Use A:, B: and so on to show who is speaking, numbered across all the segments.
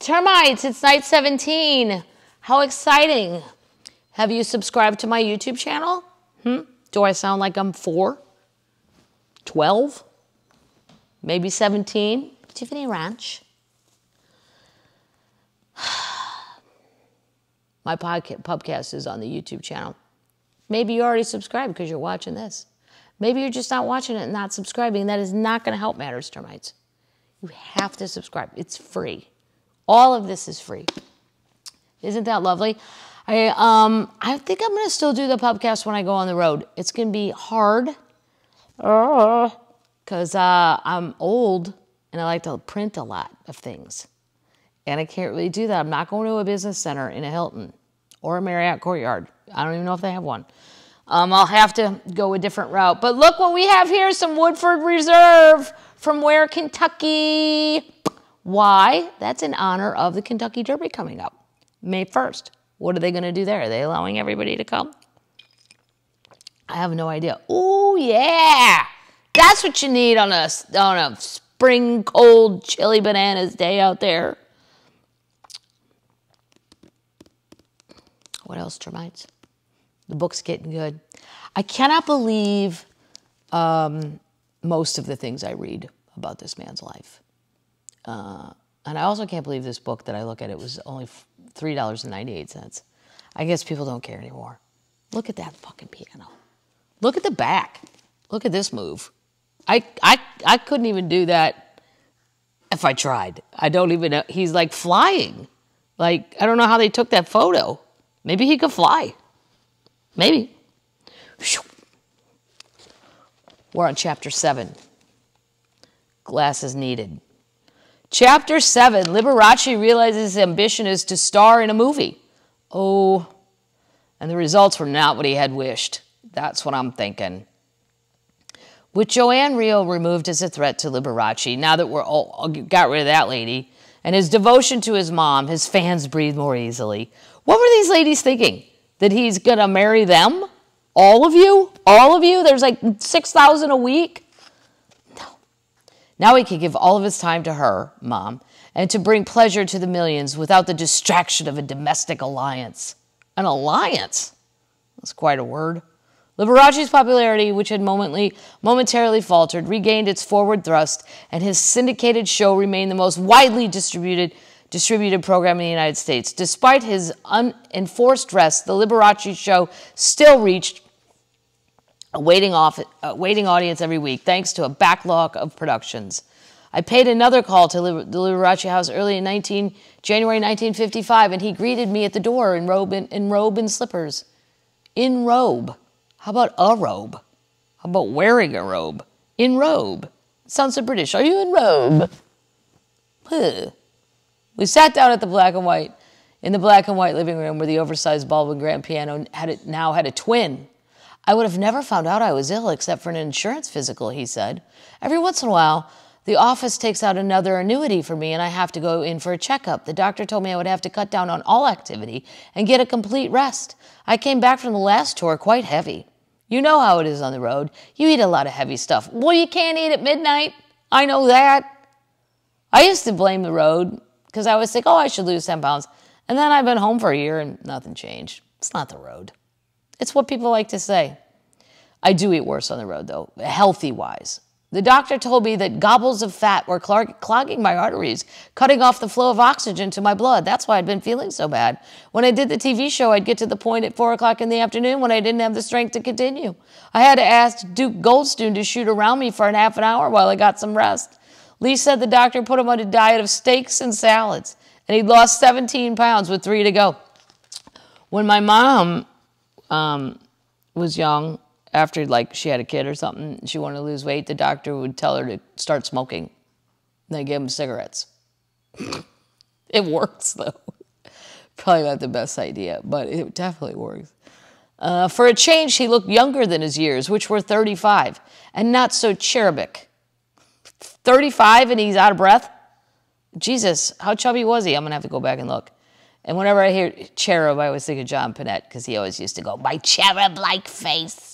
A: Termites, it's night 17. How exciting. Have you subscribed to my YouTube channel? Do I sound like I'm 4? 12? Maybe 17? Tiffany Ranch. My podcast is on the YouTube channel. Maybe you already subscribed because you're watching this. Maybe you're just not watching it and not subscribing. That is not going to help matters, Termites. You have to subscribe. It's free. All of this is free. Isn't that lovely? I think I'm going to still do the podcast when I go on the road. It's going to be hard because I'm old and I like to print a lot of things. And I can't really do that. I'm not going to a business center in a Hilton or a Marriott Courtyard. I don't even know if they have one. I'll have to go a different route. But look what we have here, some Woodford Reserve from where? Kentucky. Why? That's in honor of the Kentucky Derby coming up, May 1st. What are they going to do there? Are they allowing everybody to come? I have no idea. Oh, yeah. That's what you need on a spring, cold, chilly bananas day out there. What else, Termites? The book's getting good. I cannot believe most of the things I read about this man's life. And I also can't believe this book that I look at, it was only $3.98. I guess people don't care anymore. Look at that fucking piano. Look at the back. Look at this move. I couldn't even do that if I tried. I don't even know. He's like flying. Like, I don't know how they took that photo. Maybe he could fly. Maybe. We're on chapter 7. Glasses needed. Chapter 7. Liberace realizes his ambition is to star in a movie. Oh, and the results were not what he had wished. That's what I'm thinking. With Joanne Rio removed as a threat to Liberace, now that we're all got rid of that lady, and his devotion to his mom, his fans breathe more easily. What were these ladies thinking? That he's going to marry them? All of you? All of you? There's like 6,000 a week? No. Now he can give all of his time to her, mom, and to bring pleasure to the millions without the distraction of a domestic alliance. An alliance? That's quite a word. Liberace's popularity, which had momentarily faltered, regained its forward thrust, and his syndicated show remained the most widely distributed program in the United States. Despite his unenforced rest, the Liberace show still reached a waiting audience every week, thanks to a backlog of productions. I paid another call to the Liberace house early in January 1955, and he greeted me at the door in robe and slippers. In robe. How about a robe? How about wearing a robe? In robe. Sounds so British. Are you in robe? Huh. We sat down at in the black and white living room where the oversized bulb and grand piano now had a twin. I would have never found out I was ill except for an insurance physical, he said. Every once in a while, the office takes out another annuity for me and I have to go in for a checkup. The doctor told me I would have to cut down on all activity and get a complete rest. I came back from the last tour quite heavy. You know how it is on the road. You eat a lot of heavy stuff. Well, you can't eat at midnight. I know that. I used to blame the road because I always think, oh, I should lose 10 pounds. And then I've been home for a year and nothing changed. It's not the road. It's what people like to say. I do eat worse on the road, though, healthy-wise. The doctor told me that gobbles of fat were clogging my arteries, cutting off the flow of oxygen to my blood. That's why I'd been feeling so bad. When I did the TV show, I'd get to the point at 4 o'clock in the afternoon when I didn't have the strength to continue. I had to ask Duke Goldstone to shoot around me for half an hour while I got some rest. Lee said the doctor put him on a diet of steaks and salads, and he'd lost 17 pounds with 3 to go. When my mom was young, after she had a kid or something, she wanted to lose weight, the doctor would tell her to start smoking. And they give him cigarettes. It works, though. Probably not the best idea, but it definitely works. For a change, he looked younger than his years, which were 35, and not so cherubic. 35 and he's out of breath? Jesus, how chubby was he? I'm going to have to go back and look. And whenever I hear cherub, I always think of John Panette, because he always used to go, my cherub-like face.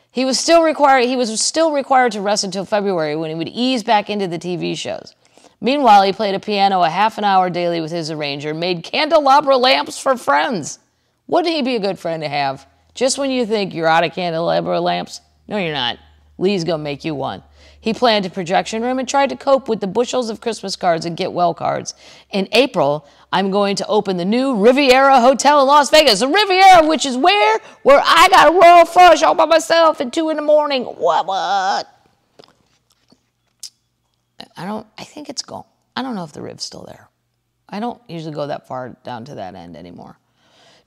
A: He was still required to rest until February when he would ease back into the TV shows. Meanwhile, he played a piano a half an hour daily with his arranger, made candelabra lamps for friends. Wouldn't he be a good friend to have? Just when you think you're out of candelabra lamps, no, you're not. Lee's going to make you one. He planned a projection room and tried to cope with the bushels of Christmas cards and get well cards. In April, I'm going to open the new Riviera Hotel in Las Vegas. The Riviera, which is where I got a royal flush all by myself at 2 in the morning. What? I think it's gone. I don't know if the Riv's still there. I don't usually go that far down to that end anymore.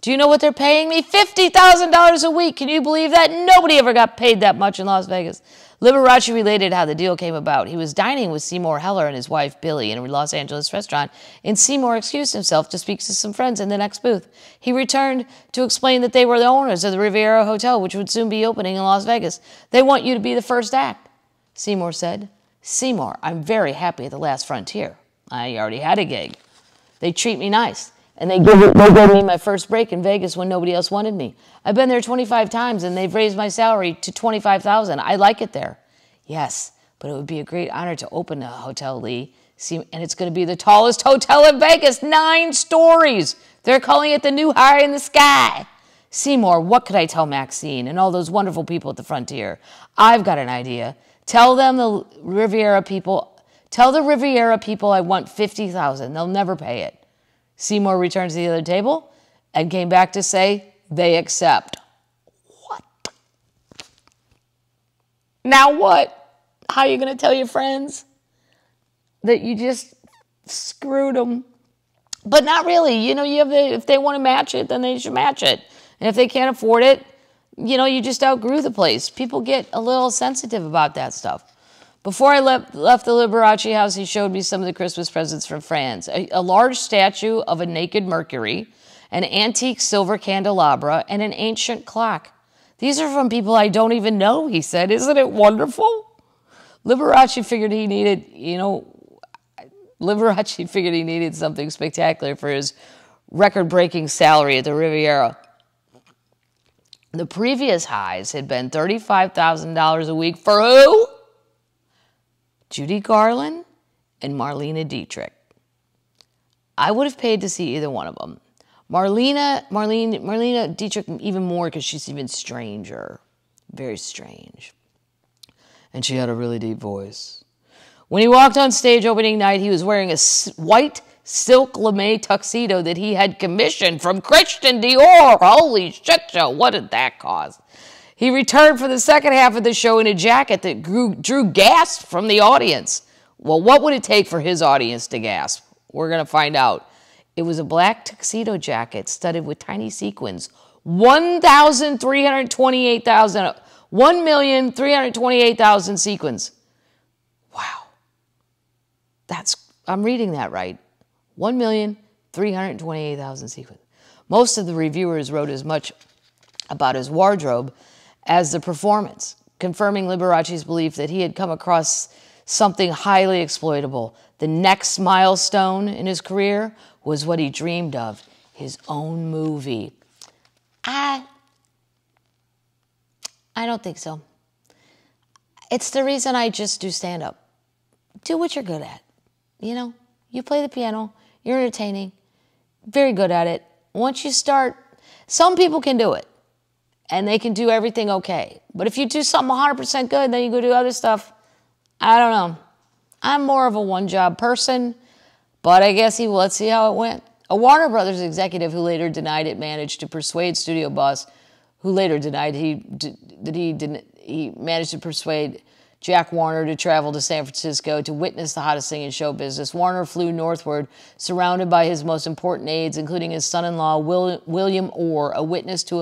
A: Do you know what they're paying me? $50,000 a week. Can you believe that? Nobody ever got paid that much in Las Vegas. Liberace related how the deal came about. He was dining with Seymour Heller and his wife, Billy, in a Los Angeles restaurant, and Seymour excused himself to speak to some friends in the next booth. He returned to explain that they were the owners of the Riviera Hotel, which would soon be opening in Las Vegas. They want you to be the first act, Seymour said. Seymour, I'm very happy at the Last Frontier. I already had a gig. They treat me nice. And they gave me my first break in Vegas when nobody else wanted me. I've been there 25 times, and they've raised my salary to $25,000. I like it there. Yes, but it would be a great honor to open a hotel, Lee. And it's going to be the tallest hotel in Vegas, 9 stories. They're calling it the new high in the sky. Seymour, what could I tell Maxine and all those wonderful people at the Frontier? I've got an idea. Tell the Riviera people I want $50,000. They'll never pay it. Seymour returned to the other table and came back to say, they accept. What? Now what? How are you going to tell your friends that you just screwed them? But not really. You know, if they want to match it, then they should match it. And if they can't afford it, you know, you just outgrew the place. People get a little sensitive about that stuff. Before I left the Liberace house, he showed me some of the Christmas presents from France. A large statue of a naked Mercury, an antique silver candelabra, and an ancient clock. These are from people I don't even know, he said. Isn't it wonderful? Liberace figured he needed something spectacular for his record-breaking salary at the Riviera. The previous highs had been $35,000 a week for who? Judy Garland and Marlene Dietrich. I would have paid to see either one of them. Marlene Dietrich even more because she's even stranger. Very strange. And she had a really deep voice. When he walked on stage opening night, he was wearing a white silk lame tuxedo that he had commissioned from Christian Dior. Holy shit, Joe, what did that cost? He returned for the second half of the show in a jacket that drew gasps from the audience. Well, what would it take for his audience to gasp? We're going to find out. It was a black tuxedo jacket studded with tiny sequins. $1,328,000 sequins. Wow. I'm reading that right. 1,328,000 sequins. Most of the reviewers wrote as much about his wardrobe as the performance, confirming Liberace's belief that he had come across something highly exploitable. The next milestone in his career was what he dreamed of, his own movie. I don't think so. It's the reason I just do stand-up. Do what you're good at. You know, you play the piano, you're entertaining, very good at it. Once you start, some people can do it. And they can do everything okay. But if you do something 100% good, then you go do other stuff. I don't know. I'm more of a one-job person, but I guess let's see how it went. A Warner Brothers executive who later denied it managed to persuade studio boss, who later denied he managed to persuade Jack Warner to travel to San Francisco to witness the hottest thing in show business. Warner flew northward, surrounded by his most important aides, including his son-in-law, William Orr, a witness to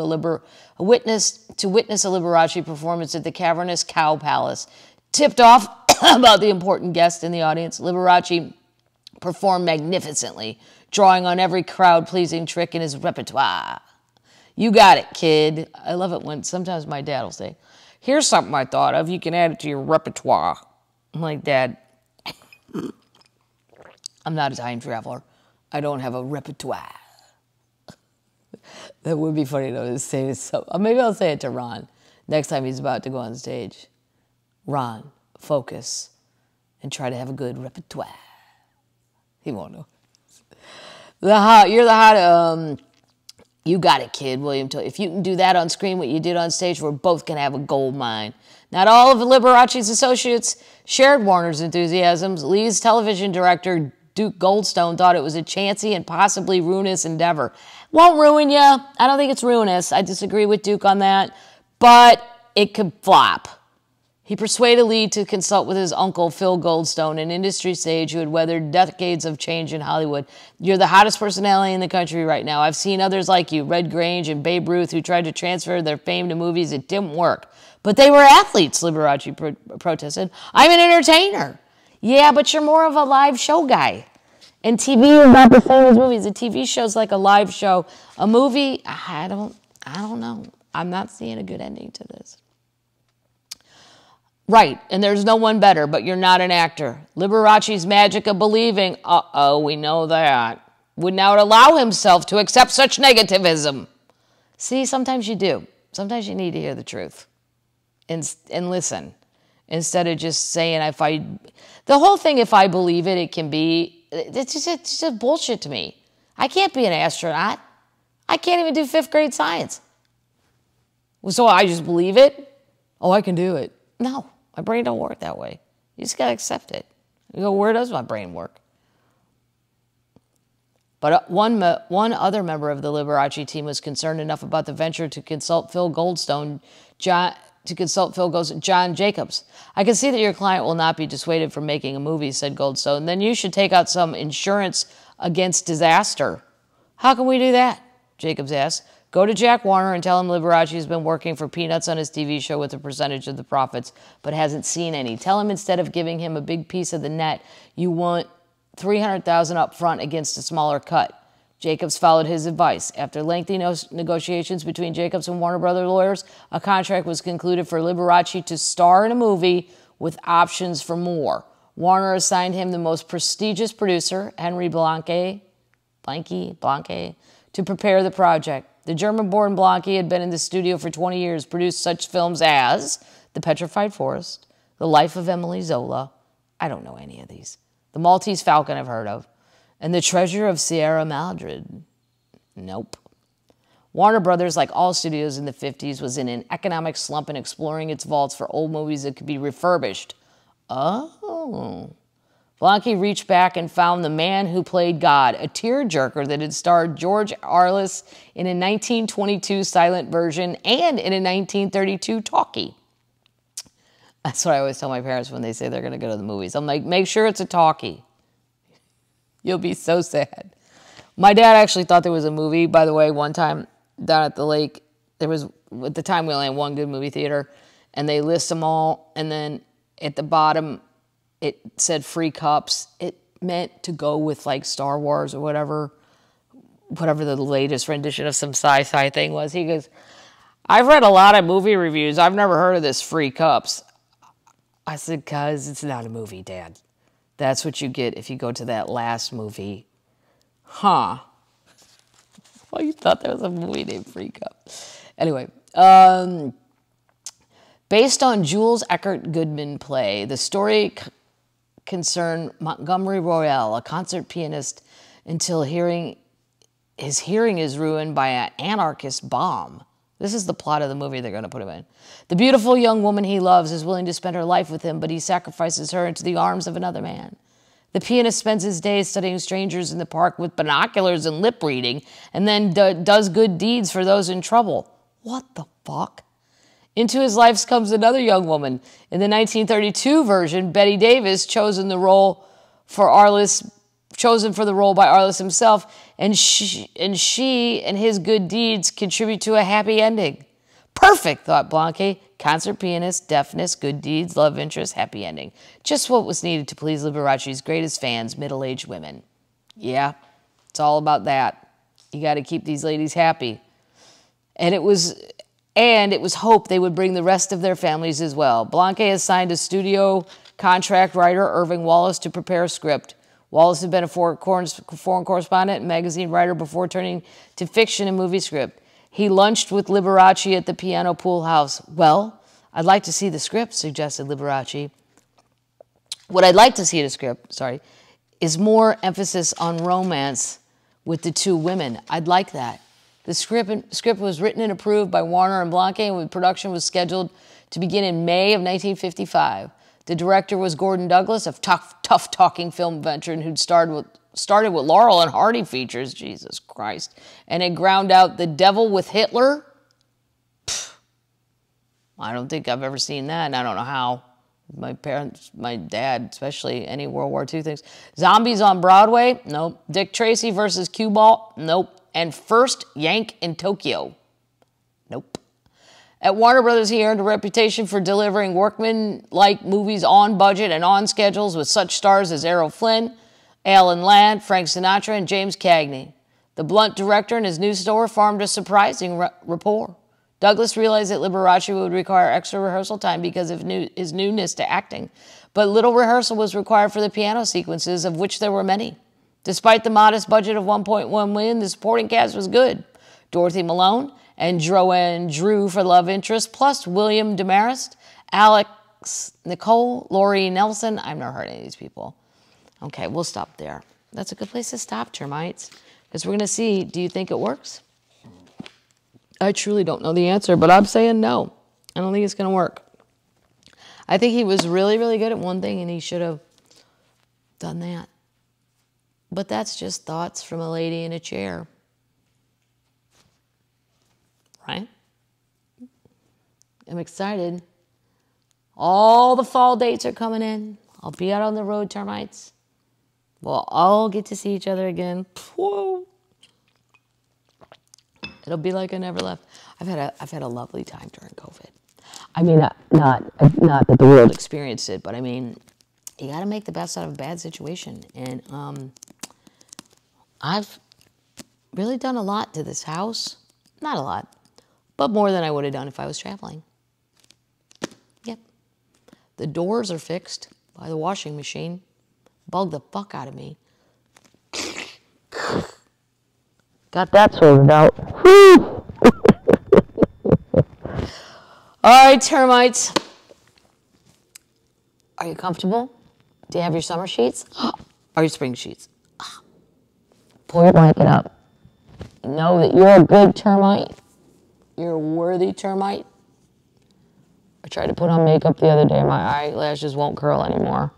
A: witness a Liberace performance at the Cavernous Cow Palace. Tipped off about the important guest in the audience, Liberace performed magnificently, drawing on every crowd-pleasing trick in his repertoire. You got it, kid. I love it when sometimes my dad will say, here's something I thought of. You can add it to your repertoire. I'm like, Dad, I'm not a time traveler. I don't have a repertoire. That would be funny, though, to say this. Maybe I'll say it to Ron next time he's about to go on stage. Ron, focus and try to have a good repertoire. He won't know. You're the hot, you got it, kid, William. If you can do that on screen, what you did on stage, we're both going to have a gold mine. Not all of Liberace's associates shared Warner's enthusiasms. Lee's television director, Duke Goldstone, thought it was a chancy and possibly ruinous endeavor. Won't ruin you. I don't think it's ruinous. I disagree with Duke on that. But it could flop. He persuaded Lee to consult with his uncle, Phil Goldstone, an industry sage who had weathered decades of change in Hollywood. You're the hottest personality in the country right now. I've seen others like you, Red Grange and Babe Ruth, who tried to transfer their fame to movies. It didn't work. But they were athletes, Liberace protested. I'm an entertainer. Yeah, but you're more of a live show guy. And TV is not the same as movies. A TV show's like a live show. A movie, I don't know. I'm not seeing a good ending to this. Right, and there's no one better, but you're not an actor. Liberace's magic of believing, we know that, would not allow himself to accept such negativism. See, sometimes you do. Sometimes you need to hear the truth and listen instead of just saying, the whole thing, if I believe it, it can be, it's just bullshit to me. I can't be an astronaut. I can't even do 5th grade science. So I just believe it? Oh, I can do it. No, my brain don't work that way. You just got to accept it. You go, where does my brain work? But one other member of the Liberace team was concerned enough about the venture to consult John Jacobs. I can see that your client will not be dissuaded from making a movie, said Goldstone. Then you should take out some insurance against disaster. How can we do that? Jacobs asked. Go to Jack Warner and tell him Liberace has been working for peanuts on his TV show with a percentage of the profits, but hasn't seen any. Tell him instead of giving him a big piece of the net, you want $300,000 up front against a smaller cut. Jacobs followed his advice. After lengthy negotiations between Jacobs and Warner Brothers lawyers, a contract was concluded for Liberace to star in a movie with options for more. Warner assigned him the most prestigious producer, Henry Blanke, to prepare the project. The German-born Blanke had been in the studio for 20 years, produced such films as The Petrified Forest, The Life of Emily Zola, I don't know any of these, The Maltese Falcon I've heard of, and The Treasure of Sierra Madre. Nope. Warner Brothers, like all studios in the 50s, was in an economic slump and exploring its vaults for old movies that could be refurbished. Oh. Blanke reached back and found The Man Who Played God, a tearjerker that had starred George Arliss in a 1922 silent version and in a 1932 talkie. That's what I always tell my parents when they say they're going to go to the movies. I'm like, make sure it's a talkie. You'll be so sad. My dad actually thought there was a movie, by the way, one time down at the lake. There was, at the time we only had one good movie theater, and they list them all, and then at the bottom it said free cups. It meant to go with like Star Wars or whatever the latest rendition of some sci-fi thing was. He goes, I've read a lot of movie reviews. I've never heard of this free cups. I said, cuz it's not a movie, Dad. That's what you get if you go to that last movie. Huh. Well, you thought there was a movie named Free Cup. Anyway, based on Jules Eckert Goodman play, the story concerned Montgomery Royal, a concert pianist, until his hearing is ruined by an anarchist bomb. This is the plot of the movie they're going to put him in. The beautiful young woman he loves is willing to spend her life with him, but he sacrifices her into the arms of another man. The pianist spends his days studying strangers in the park with binoculars and lip reading, and then does good deeds for those in trouble. What the fuck? Into his life comes another young woman. In the 1932 version, Betty Davis, chosen for the role by Arliss himself, and she and his good deeds contribute to a happy ending. Perfect, thought Blanke. Concert pianist, deafness, good deeds, love interest, happy ending. Just what was needed to please Liberace's greatest fans, middle-aged women. Yeah, it's all about that. You got to keep these ladies happy. And it was hoped they would bring the rest of their families as well. Blanke assigned a studio contract writer, Irving Wallace, to prepare a script. Wallace had been a foreign correspondent and magazine writer before turning to fiction and movie script. He lunched with Liberace at the Piano Pool House. Well, I'd like to see the script, suggested Liberace. What I'd like to see the script, is more emphasis on romance with the two women. I'd like that. The script was written and approved by Warner and Blanke, and production was scheduled to begin in May of 1955. The director was Gordon Douglas, a tough-talking film veteran who'd started with Laurel and Hardy features, Jesus Christ, and had ground out The Devil with Hitler. Pfft, I don't think I've ever seen that, and I don't know how. My parents, my dad, especially, any World War II things. Zombies on Broadway? Nope. Dick Tracy versus Cue Ball? Nope. And First Yank in Tokyo? Nope. At Warner Brothers, he earned a reputation for delivering workman-like movies on budget and on schedules with such stars as Errol Flynn, Alan Ladd, Frank Sinatra, and James Cagney. The blunt director and his new store formed a surprising rapport. Douglas realized that Liberace would require extra rehearsal time because of his newness to acting, but little rehearsal was required for the piano sequences, of which there were many. Despite the modest budget of $1.1 million, the supporting cast was good. Dorothy Malone and Joanne Drew for love interest, plus William Demarest, Alex Nicole, Laurie Nelson. I've never heard any of these people. Okay, we'll stop there. That's a good place to stop, termites, because we're going to see, do you think it works? I truly don't know the answer, but I'm saying no. I don't think it's going to work. I think he was really, really good at one thing, and he should have done that. But that's just thoughts from a lady in a chair. Right? I'm excited. All the fall dates are coming in. I'll be out on the road, termites. We'll all get to see each other again. Whoa. It'll be like I never left. I've had a lovely time during COVID. I mean, not that the world experienced it, but I mean, you got to make the best out of a bad situation. And I've really done a lot to this house. Not a lot, but more than I would have done if I was traveling. Yep. The doors are fixed by the washing machine. Bugged the fuck out of me. Got that sorted out. All right, termites. Are you comfortable? Do you have your summer sheets? Or your spring sheets? Pull your blanket up. Know that you're a good termite. You're a worthy termite. I tried to put on makeup the other day. My eyelashes won't curl anymore.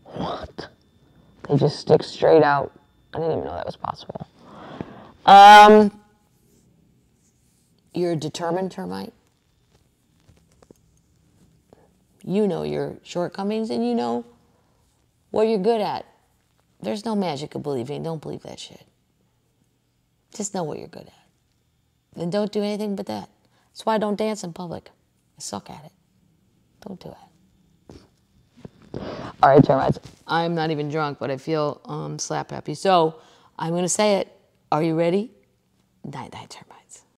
A: What? They just stick straight out. I didn't even know that was possible. You're a determined termite. You know your shortcomings and you know what you're good at. There's no magic of believing. Don't believe that shit. Just know what you're good at. And don't do anything but that. That's why I don't dance in public. I suck at it. Don't do it. All right, termites. I'm not even drunk, but I feel slap happy. So I'm going to say it. Are you ready? Night, night, termites.